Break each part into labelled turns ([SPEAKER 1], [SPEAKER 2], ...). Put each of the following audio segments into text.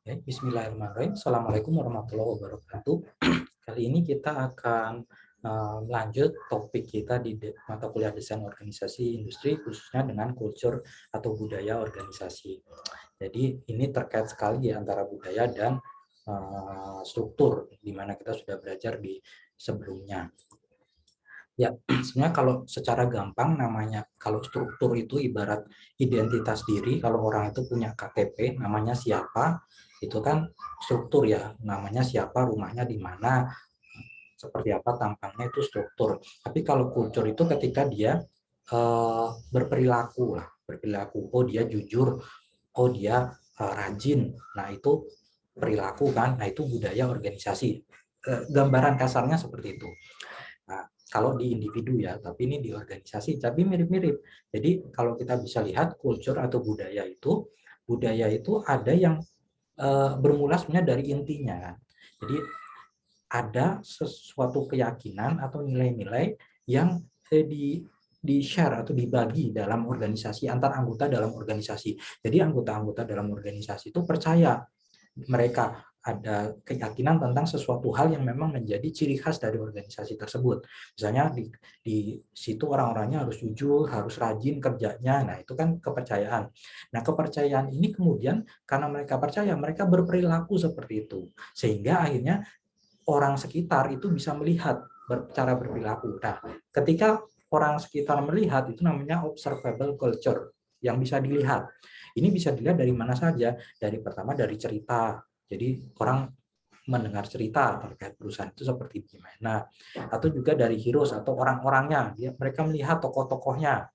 [SPEAKER 1] Oke, Bismillahirrahmanirrahim. Assalamualaikum warahmatullahi wabarakatuh. Kali ini kita akan melanjut topik kita di mata kuliah desain organisasi industri, khususnya dengan culture atau budaya organisasi. Jadi ini terkait sekali ya antara budaya dan struktur, di mana kita sudah belajar di sebelumnya. Ya, sebenarnya kalau secara gampang namanya, kalau struktur itu ibarat identitas diri. Kalau orang itu punya KTP, namanya siapa, itu kan struktur ya, namanya siapa, rumahnya di mana, seperti apa tampangnya, itu struktur. Tapi kalau kultur itu ketika dia berperilaku lah, berperilaku, oh dia jujur, oh dia rajin, nah itu perilaku kan, nah itu budaya organisasi. Gambaran kasarnya seperti itu. Nah, kalau di individu ya, tapi ini di organisasi, tapi mirip-mirip. Jadi kalau kita bisa lihat kultur atau budaya itu ada yang bermula sebenarnya dari intinya kan. Jadi ada sesuatu keyakinan atau nilai-nilai yang di share atau dibagi dalam organisasi antar anggota dalam organisasi. Jadi anggota-anggota dalam organisasi itu percaya mereka ada keyakinan tentang sesuatu hal yang memang menjadi ciri khas dari organisasi tersebut. Misalnya di situ orang-orangnya harus jujur, harus rajin kerjanya. Nah, itu kan kepercayaan. Nah, kepercayaan ini kemudian karena mereka percaya, mereka berperilaku seperti itu. Sehingga akhirnya orang sekitar itu bisa melihat cara berperilaku. Nah, ketika orang sekitar melihat, itu namanya observable culture, yang bisa dilihat. Ini bisa dilihat dari mana saja. Pertama dari cerita. Jadi orang mendengar cerita terkait perusahaan itu seperti gimana. Atau juga dari heroes atau orang-orangnya. Mereka melihat tokoh-tokohnya.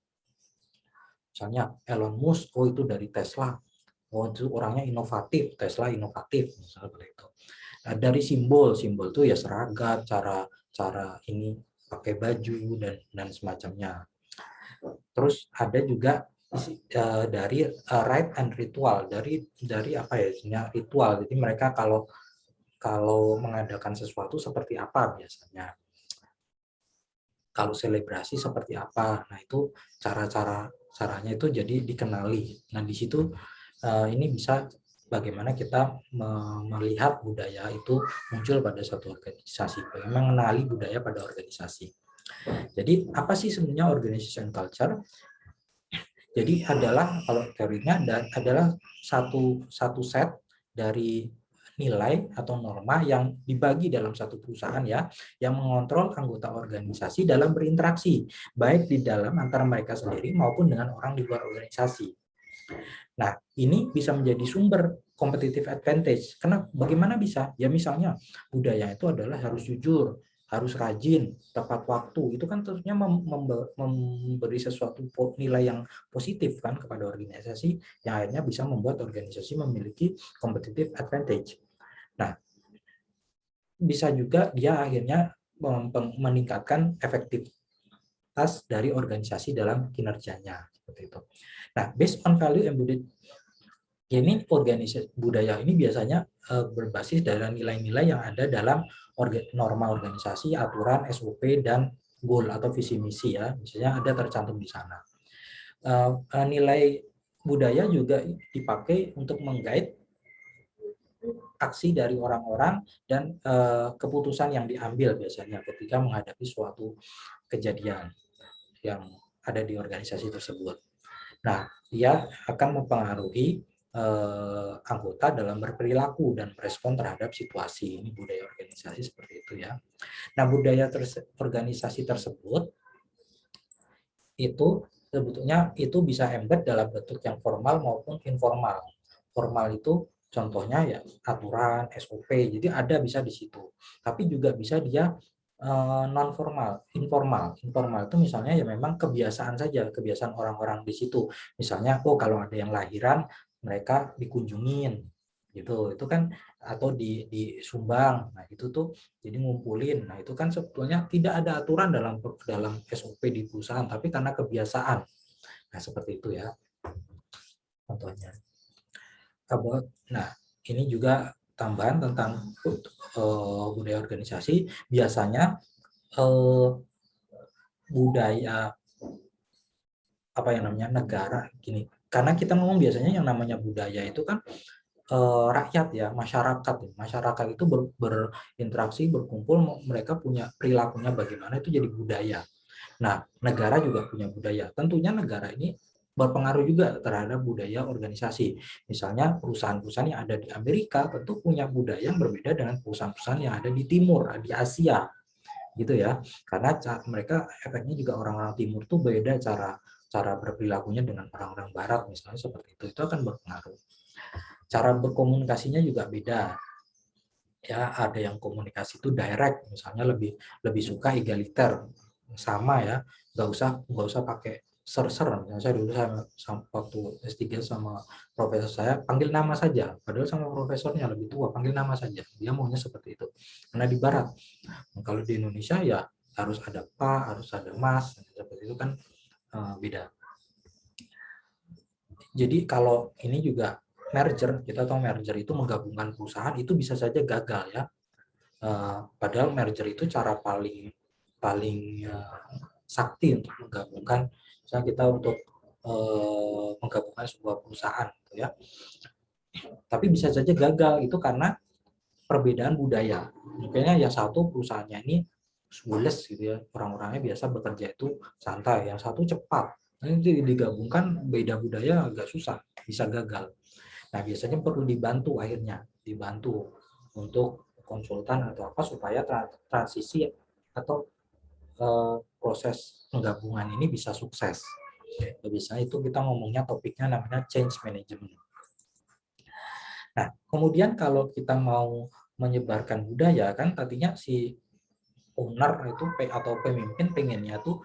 [SPEAKER 1] Misalnya Elon Musk, oh itu dari Tesla. Oh itu orangnya inovatif, Tesla inovatif, misalnya seperti itu. Nah, dari simbol itu ya seragam, cara cara ini pakai baju dan semacamnya. Terus ada juga dari rite and ritual, dari apa ya, ritual. Jadi mereka kalau kalau mengadakan sesuatu seperti apa biasanya, kalau selebrasi seperti apa. Nah itu caranya itu jadi dikenali. Nah di situ ini bisa bagaimana kita melihat budaya itu muncul pada suatu organisasi, bagaimana mengenali budaya pada organisasi. Jadi apa sih sebenarnya organization culture? Jadi adalah kalau teorinya adalah satu set dari nilai atau norma yang dibagi dalam satu perusahaan ya, yang mengontrol anggota organisasi dalam berinteraksi, baik di dalam antara mereka sendiri maupun dengan orang di luar organisasi. Nah, ini bisa menjadi sumber competitive advantage. Karena bagaimana bisa? Ya misalnya budaya itu adalah harus jujur, harus rajin, tepat waktu. Itu kan tentunya memberi sesuatu nilai yang positif kan kepada organisasi, yang akhirnya bisa membuat organisasi memiliki competitive advantage. Nah, bisa juga dia akhirnya meningkatkan efektivitas dari organisasi dalam kinerjanya seperti itu. Nah, based on value embodied, ini organisasi budaya ini biasanya berbasis dari nilai-nilai yang ada dalam norma organisasi, aturan, SOP, dan goal atau visi misi ya, misalnya ada tercantum di sana. Nilai budaya juga dipakai untuk menggait aksi dari orang-orang dan keputusan yang diambil biasanya ketika menghadapi suatu kejadian yang ada di organisasi tersebut. Nah, dia akan mempengaruhi anggota dalam berperilaku dan merespon terhadap situasi. Ini budaya organisasi seperti itu ya. Nah, budaya organisasi tersebut itu sebetulnya itu bisa embed dalam bentuk yang formal maupun informal. Formal itu contohnya ya aturan, SOP, jadi ada bisa di situ. Tapi juga bisa dia non formal, informal. Informal itu misalnya ya memang kebiasaan saja, kebiasaan orang-orang di situ. Misalnya, oh kalau ada yang lahiran, mereka dikunjungin gitu. Itu kan atau disumbang. Nah, itu tuh jadi ngumpulin. Nah, itu kan sebetulnya tidak ada aturan dalam dalam SOP di perusahaan, tapi karena kebiasaan. Nah, seperti itu ya contohnya. Nah, ini juga tambahan tentang budaya organisasi. Biasanya budaya apa yang namanya negara gini. Karena kita ngomong biasanya yang namanya budaya itu kan rakyat ya, masyarakat. Masyarakat itu berinteraksi, berkumpul, mereka punya perilakunya bagaimana, itu jadi budaya. Nah, negara juga punya budaya. Tentunya negara ini berpengaruh juga terhadap budaya organisasi. Misalnya perusahaan-perusahaan yang ada di Amerika tentu punya budaya yang berbeda dengan perusahaan-perusahaan yang ada di Timur, di Asia, gitu ya. Karena mereka efeknya juga orang-orang Timur tuh beda cara cara berperilakunya dengan orang-orang Barat, misalnya seperti itu akan berpengaruh. Cara berkomunikasinya juga beda. Ya, ada yang komunikasi itu direct, misalnya lebih lebih suka egaliter, sama ya, nggak usah pakai ser-ser. Saya dulu waktu S3 sama profesor saya panggil nama saja, padahal sama profesornya lebih tua, panggil nama saja, dia maunya seperti itu. Karena di Barat, kalau di Indonesia ya harus ada Pak, harus ada Mas, seperti itu kan beda. Jadi kalau ini juga merger, kita tahu merger itu menggabungkan perusahaan, itu bisa saja gagal ya. Padahal merger itu cara paling paling sakti untuk menggabungkan, misalnya kita untuk menggabungkan sebuah perusahaan, gitu ya. Tapi bisa saja gagal itu karena perbedaan budaya. Makanya yang satu perusahaannya ini bules gitu ya, orang-orangnya biasa bekerja itu santai, yang satu cepat. Nanti digabungkan beda budaya agak susah, bisa gagal. Nah, biasanya perlu dibantu, akhirnya dibantu untuk konsultan atau apa supaya transisi atau proses penggabungan ini bisa sukses. Biasanya itu kita ngomongnya topiknya namanya change management. Nah, kemudian kalau kita mau menyebarkan budaya, kan tadinya si owner itu atau pemimpin pengennya tuh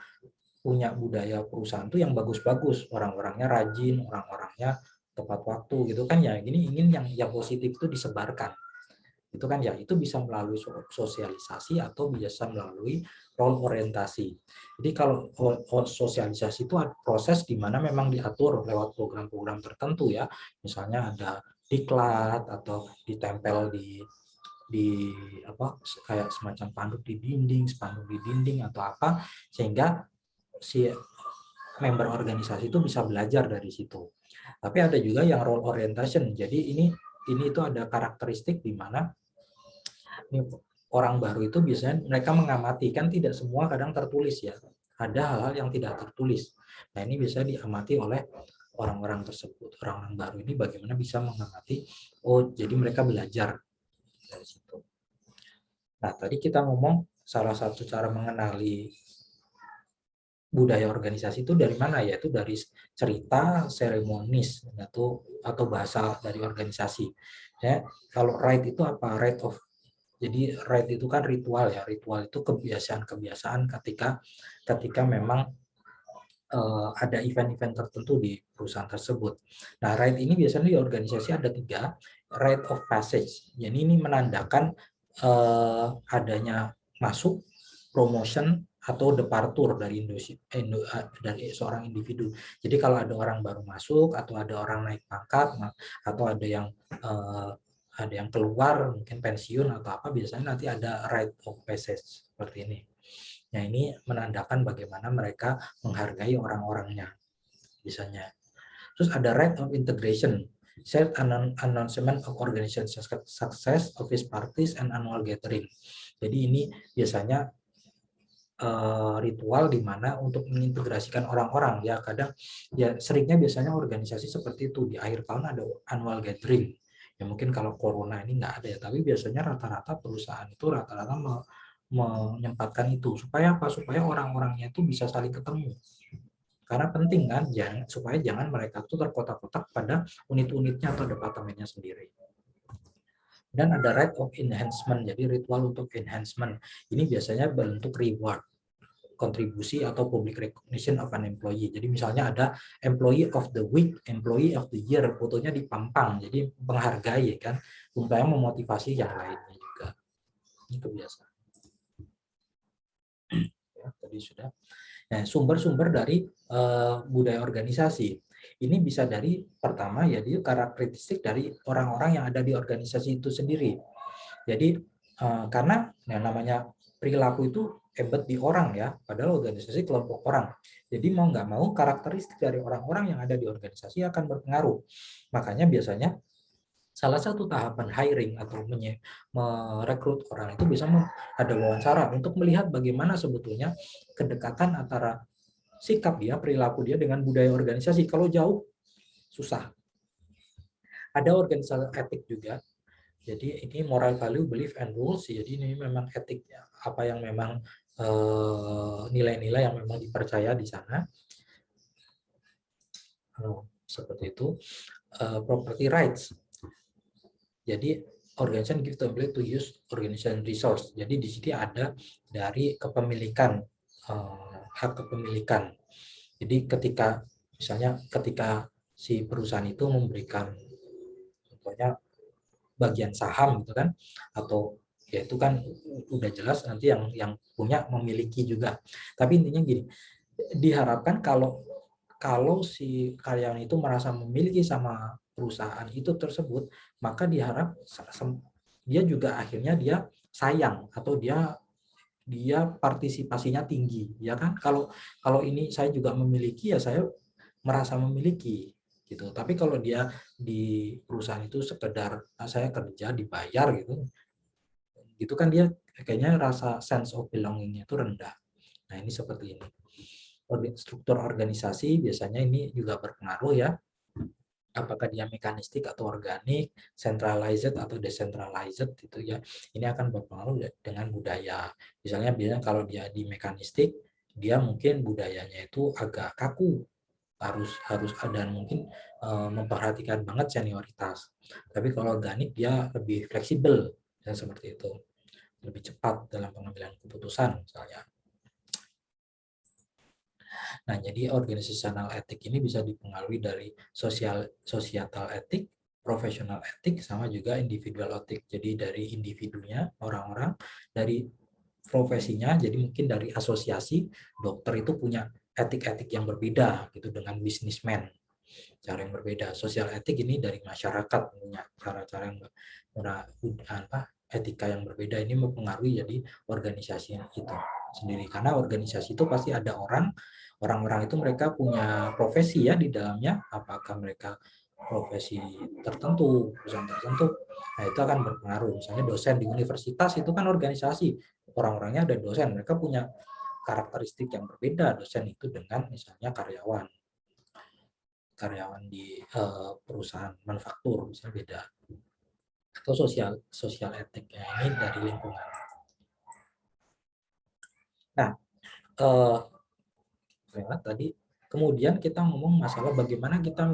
[SPEAKER 1] punya budaya perusahaan tuh yang bagus-bagus, orang-orangnya rajin, orang-orangnya tepat waktu gitu kan ya. Gini ingin yang positif itu disebarkan. Itu kan ya, itu bisa melalui sosialisasi atau bisa melalui role orientasi. Jadi kalau sosialisasi itu ada proses di mana memang diatur lewat program-program tertentu ya. Misalnya ada diklat atau ditempel di apa kayak semacam spanduk di dinding atau apa, sehingga si member organisasi itu bisa belajar dari situ. Tapi ada juga yang role orientation. Jadi ini itu ada karakteristik di mana orang baru itu biasanya mereka mengamati, kan tidak semua kadang tertulis ya. Ada hal-hal yang tidak tertulis. Nah, ini bisa diamati oleh orang-orang tersebut. Orang-orang baru ini bagaimana bisa mengamati, oh jadi mereka belajar dari situ. Nah, tadi kita ngomong salah satu cara mengenali budaya organisasi itu dari mana ya? Itu dari cerita, seremonis atau bahasa dari organisasi. Ya, kalau rite itu apa? Jadi rite itu kan ritual ya. Ritual itu kebiasaan-kebiasaan ketika memang ada event-event tertentu di perusahaan tersebut. Nah, rite ini biasanya di organisasi ada 3, rite of passage. Jadi ini menandakan adanya masuk, promotion, atau departure dari seorang individu. Jadi kalau ada orang baru masuk, atau ada orang naik pangkat, atau ada yang keluar, mungkin pensiun atau apa, biasanya nanti ada rite of passage seperti ini. Nah, ini menandakan bagaimana mereka menghargai orang-orangnya, misalnya. Terus ada rite of integration, set announcement of organization success, office parties, and annual gathering. Jadi ini biasanya ritual di mana untuk mengintegrasikan orang-orang ya, kadang ya seringnya biasanya organisasi seperti itu, di akhir tahun ada annual gathering. Ya mungkin kalau corona ini nggak ada ya, tapi biasanya rata-rata perusahaan itu rata-rata menyempatkan itu supaya apa? Supaya orang-orangnya itu bisa saling ketemu. Karena penting kan, supaya jangan mereka tuh terkotak-kotak pada unit-unitnya atau departemennya sendiri. Dan ada right of enhancement, jadi ritual untuk enhancement. Ini biasanya bentuk reward, kontribusi atau public recognition of an employee. Jadi misalnya ada employee of the week, employee of the year, fotonya dipampang, jadi menghargai kan, supaya memotivasi yang lainnya juga. Ini kebiasaan. Ya, tadi sudah. Nah, sumber-sumber dari budaya organisasi ini bisa dari pertama ya, dia karakteristik dari orang-orang yang ada di organisasi itu sendiri. Jadi karena namanya perilaku itu embed di orang ya, padahal organisasi kelompok orang. Jadi mau nggak mau karakteristik dari orang-orang yang ada di organisasi akan berpengaruh. Makanya biasanya salah satu tahapan hiring atau merekrut orang itu bisa ada wawancara untuk melihat bagaimana sebetulnya kedekatan antara sikap dia, perilaku dia dengan budaya organisasi. Kalau jauh, susah. Ada organisasi etik juga. Jadi ini moral value, belief, and rules. Jadi ini memang etik, apa yang memang nilai-nilai yang memang dipercaya di sana. Seperti itu. Property rights. Jadi organization give the ability to use organization resource. Jadi di sini ada dari kepemilikan, hak kepemilikan. Jadi ketika si perusahaan itu memberikan contohnya bagian saham gitu kan, atau ya itu kan udah jelas nanti yang punya memiliki juga. Tapi intinya gini, diharapkan kalau si karyawan itu merasa memiliki sama perusahaan itu tersebut, maka dia juga akhirnya dia sayang atau dia partisipasinya tinggi, ya kan? Kalau ini saya juga memiliki, ya saya merasa memiliki gitu. Tapi kalau dia di perusahaan itu sekedar saya kerja dibayar gitu kan dia kayaknya rasa sense of belonging-nya itu rendah. Nah ini seperti ini. Struktur organisasi biasanya ini juga berpengaruh ya, apakah dia mekanistik atau organik, centralized atau decentralized itu ya. Ini akan berpengaruh dengan budaya. Misalnya biasanya kalau dia di mekanistik, dia mungkin budayanya itu agak kaku, harus ada mungkin memperhatikan banget senioritas. Tapi kalau organik dia lebih fleksibel ya, seperti itu, lebih cepat dalam pengambilan keputusan misalnya. Nah, jadi organizational etik ini bisa dipengaruhi dari societal etik, professional etik, sama juga individual etik. Jadi dari individunya, orang-orang, dari profesinya, jadi mungkin dari asosiasi, dokter itu punya etik-etik yang berbeda gitu dengan bisnismen, cara yang berbeda. Sosial etik ini dari masyarakat punya cara-cara yang etika yang berbeda. Ini mempengaruhi jadi organisasi itu sendiri, karena organisasi itu pasti ada orang-orang itu mereka punya profesi ya di dalamnya, apakah mereka profesi tertentu, perusahaan tertentu. Nah itu akan berpengaruh. Misalnya dosen di universitas itu kan organisasi, orang-orangnya ada dosen, mereka punya karakteristik yang berbeda dosen itu dengan misalnya karyawan di perusahaan manufaktur misalnya beda. Atau sosial etik ya, ini dari lingkungan. Nah tadi kemudian kita ngomong masalah bagaimana kita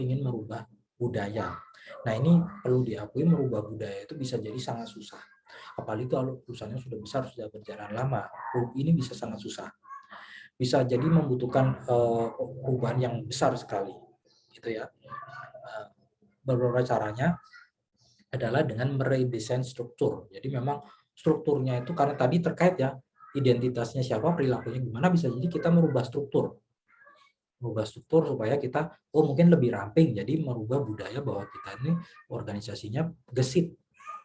[SPEAKER 1] ingin merubah budaya. Nah ini perlu diakui, merubah budaya itu bisa jadi sangat susah. Apalagi kalau perusahaannya sudah besar, sudah berjalan lama, ini bisa sangat susah. Bisa jadi membutuhkan perubahan yang besar sekali, gitu ya. Beberapa caranya adalah dengan meredesain struktur. Jadi memang strukturnya itu karena tadi terkait ya, identitasnya siapa, perilakunya gimana, bisa jadi kita merubah struktur supaya kita mungkin lebih ramping, jadi merubah budaya bahwa kita ini organisasinya gesit,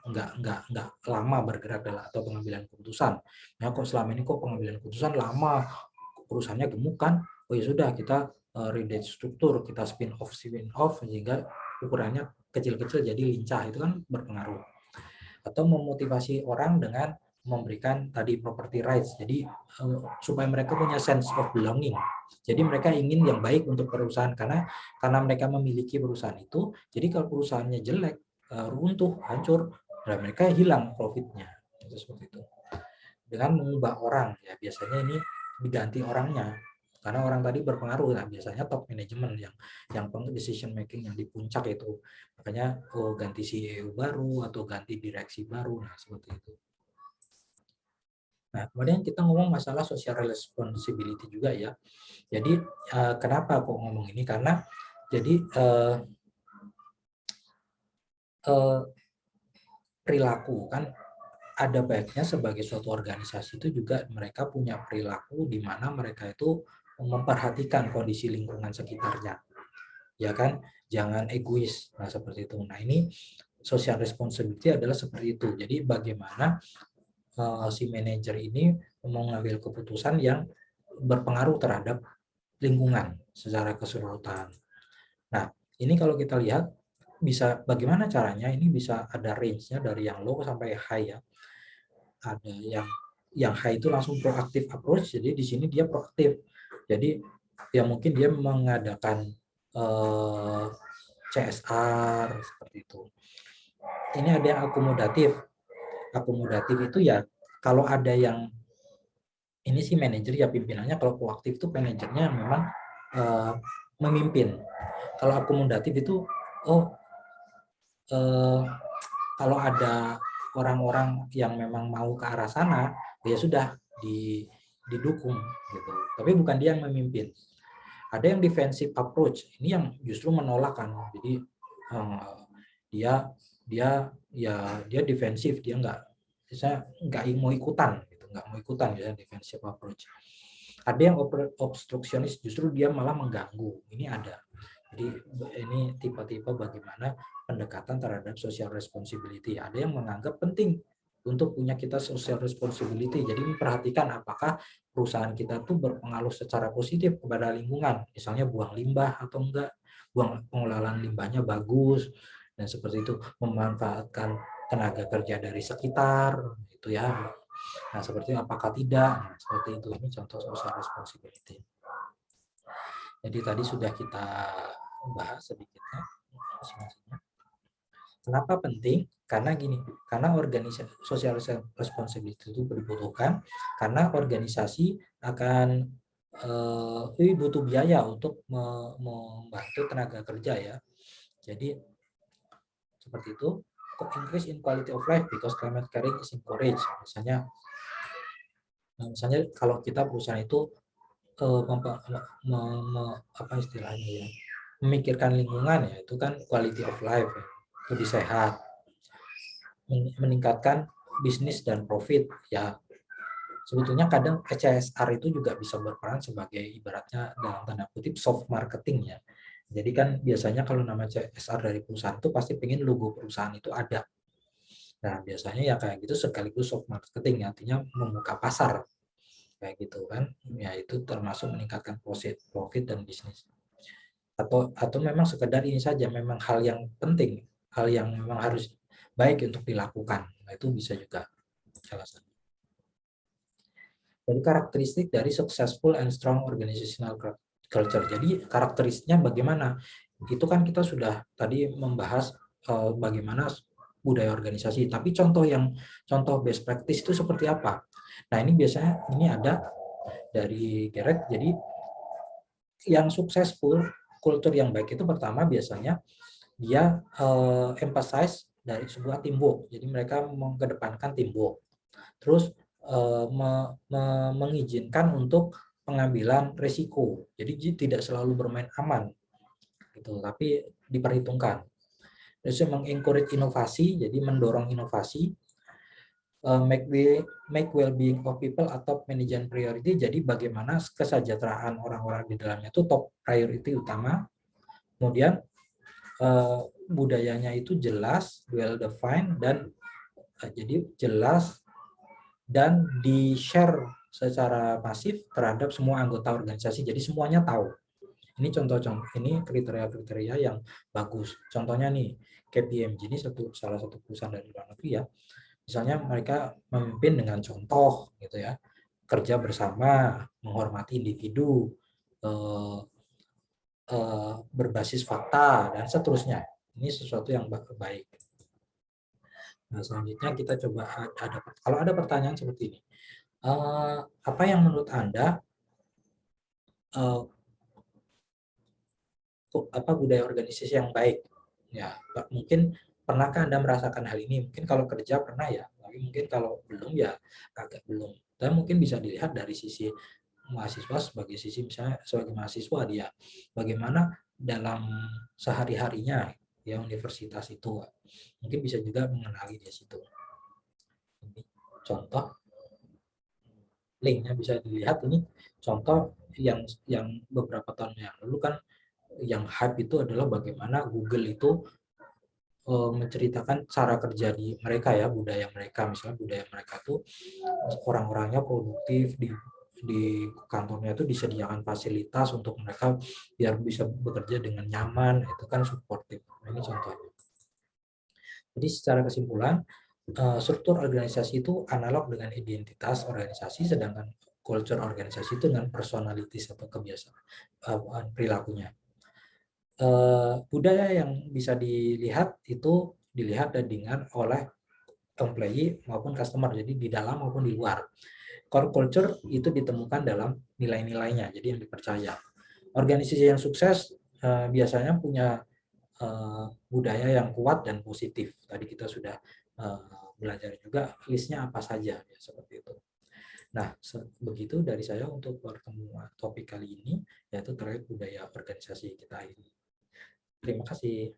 [SPEAKER 1] nggak lama bergerak dalam atau pengambilan keputusan. Ya kok selama ini pengambilan keputusan lama, perusahaannya gemuk kan, ya sudah kita redesign struktur, kita spin off sehingga ukurannya kecil-kecil jadi lincah, itu kan berpengaruh. Atau memotivasi orang dengan memberikan tadi property rights, jadi supaya mereka punya sense of belonging. Jadi mereka ingin yang baik untuk perusahaan, karena mereka memiliki perusahaan itu. Jadi kalau perusahaannya jelek, runtuh, hancur, dan mereka hilang profitnya. Itu seperti itu. Dengan mengubah orang, ya biasanya ini diganti orangnya, karena orang tadi berpengaruh. Nah, biasanya top manajemen yang decision making yang di puncak itu, makanya ganti CEO baru atau ganti direksi baru. Nah seperti itu. Nah kemudian kita ngomong masalah social responsibility juga ya. Jadi kenapa kok ngomong ini, karena jadi perilaku kan ada baiknya sebagai suatu organisasi itu juga mereka punya perilaku di mana mereka itu memperhatikan kondisi lingkungan sekitarnya, ya kan, jangan egois. Nah seperti itu. Nah ini social responsibility adalah seperti itu. Jadi bagaimana si manajer ini mengambil keputusan yang berpengaruh terhadap lingkungan secara keseluruhan. Nah ini kalau kita lihat bisa bagaimana caranya? Ini bisa ada range-nya dari yang low sampai high ya. Ada yang high itu langsung proaktif approach, jadi di sini dia proaktif. Jadi ya mungkin dia mengadakan CSR seperti itu. Ini ada yang akomodatif. Akomodatif itu ya kalau ada yang ini sih manajer ya pimpinannya, kalau proaktif itu manajernya memang memimpin. Kalau akomodatif itu kalau ada orang-orang yang memang mau ke arah sana, ya sudah didukung gitu. Tapi bukan dia yang memimpin. Ada yang defensive approach, ini yang justru menolak kan. Jadi dia defensif, dia nggak mau ikutan gitu, nggak mau ikutan ya defensive approach. Ada yang obstruksionis, justru dia malah mengganggu. Ini ada. Jadi ini tipe-tipe bagaimana pendekatan terhadap social responsibility. Ada yang menganggap penting untuk punya kita social responsibility. Jadi memperhatikan apakah perusahaan kita tuh berpengaruh secara positif kepada lingkungan. Misalnya buang limbah atau enggak, pengelolaan limbahnya bagus, dan seperti itu, memanfaatkan tenaga kerja dari sekitar, itu ya. Nah, seperti itu, apakah tidak? Nah, seperti itu. Ini contoh social responsibility. Jadi tadi sudah kita bahas sedikitnya. Kenapa penting? Karena gini, karena organisasi social responsibility itu dibutuhkan karena organisasi akan butuh biaya untuk membantu tenaga kerja ya. Jadi seperti itu, increase in quality of life because climate caring is encouraged. Misalnya kalau kita perusahaan itu apa istilahnya ya, memikirkan lingkungan ya, itu kan quality of life ya, lebih sehat, meningkatkan bisnis dan profit ya. Sebetulnya kadang CSR itu juga bisa berperan sebagai ibaratnya dalam tanda kutip soft marketing ya. Jadi kan biasanya kalau nama CSR dari perusahaan itu pasti pengen logo perusahaan itu ada. Nah biasanya ya kayak gitu sekaligus soft marketing, artinya membuka pasar kayak gitu kan. Ya itu termasuk meningkatkan profit dan bisnis. Atau memang sekedar ini saja, memang hal yang penting, hal yang memang harus baik untuk dilakukan. Nah, itu bisa juga salah satu. Jadi karakteristik dari successful and strong organizational culture. Jadi karakteristiknya bagaimana? Itu kan kita sudah tadi membahas bagaimana budaya organisasi. Tapi contoh best practice itu seperti apa? Nah ini biasanya ini ada dari Garrett. Jadi yang successful kultur yang baik itu pertama biasanya dia emphasize dari sebuah teamwork. Jadi mereka mengedepankan teamwork. Terus mengizinkan untuk pengambilan risiko. Jadi tidak selalu bermain aman, gitu, tapi diperhitungkan. Terus mengencourage inovasi, jadi mendorong inovasi. Make well-being of people atau management priority. Jadi bagaimana kesejahteraan orang-orang di dalamnya itu top priority utama. Kemudian budayanya itu jelas, well defined, dan jadi jelas dan di-share secara masif terhadap semua anggota organisasi. Jadi semuanya tahu. Ini contoh-contoh, ini kriteria-kriteria yang bagus. Contohnya nih, KPMG ini salah satu perusahaan dari luar negeri ya. Misalnya mereka memimpin dengan contoh gitu ya. Kerja bersama, menghormati individu, berbasis fakta, dan seterusnya. Ini sesuatu yang baik. Nah, selanjutnya kita coba kalau ada pertanyaan seperti ini. Apa yang menurut Anda budaya organisasi yang baik? Ya, mungkin pernahkah Anda merasakan hal ini? Mungkin kalau kerja pernah ya, tapi mungkin kalau belum ya agak belum. Dan mungkin bisa dilihat dari sisi mahasiswa misalnya sebagai mahasiswa dia bagaimana dalam sehari-harinya ya universitas itu. Mungkin bisa juga mengenali di situ. Ini contoh linknya bisa dilihat, ini contoh yang beberapa tahun yang lalu kan yang hype itu adalah bagaimana Google itu menceritakan cara kerja di mereka ya, budaya mereka. Misalnya budaya mereka tuh orang-orangnya produktif, di kantornya itu disediakan fasilitas untuk mereka biar bisa bekerja dengan nyaman, itu kan suportif. Ini contohnya. Jadi secara kesimpulan, struktur organisasi itu analog dengan identitas organisasi, sedangkan culture organisasi itu dengan personalities atau kebiasaan perilakunya. Budaya yang bisa dilihat itu dilihat dengan oleh employee maupun customer, jadi di dalam maupun di luar. Core culture itu ditemukan dalam nilai-nilainya, jadi yang dipercaya. Organisasi yang sukses biasanya punya budaya yang kuat dan positif. Tadi kita sudah belajar juga listnya apa saja, ya, seperti itu. Nah, begitu dari saya untuk pertemuan topik kali ini, yaitu terkait budaya organisasi kita ini. Terima kasih.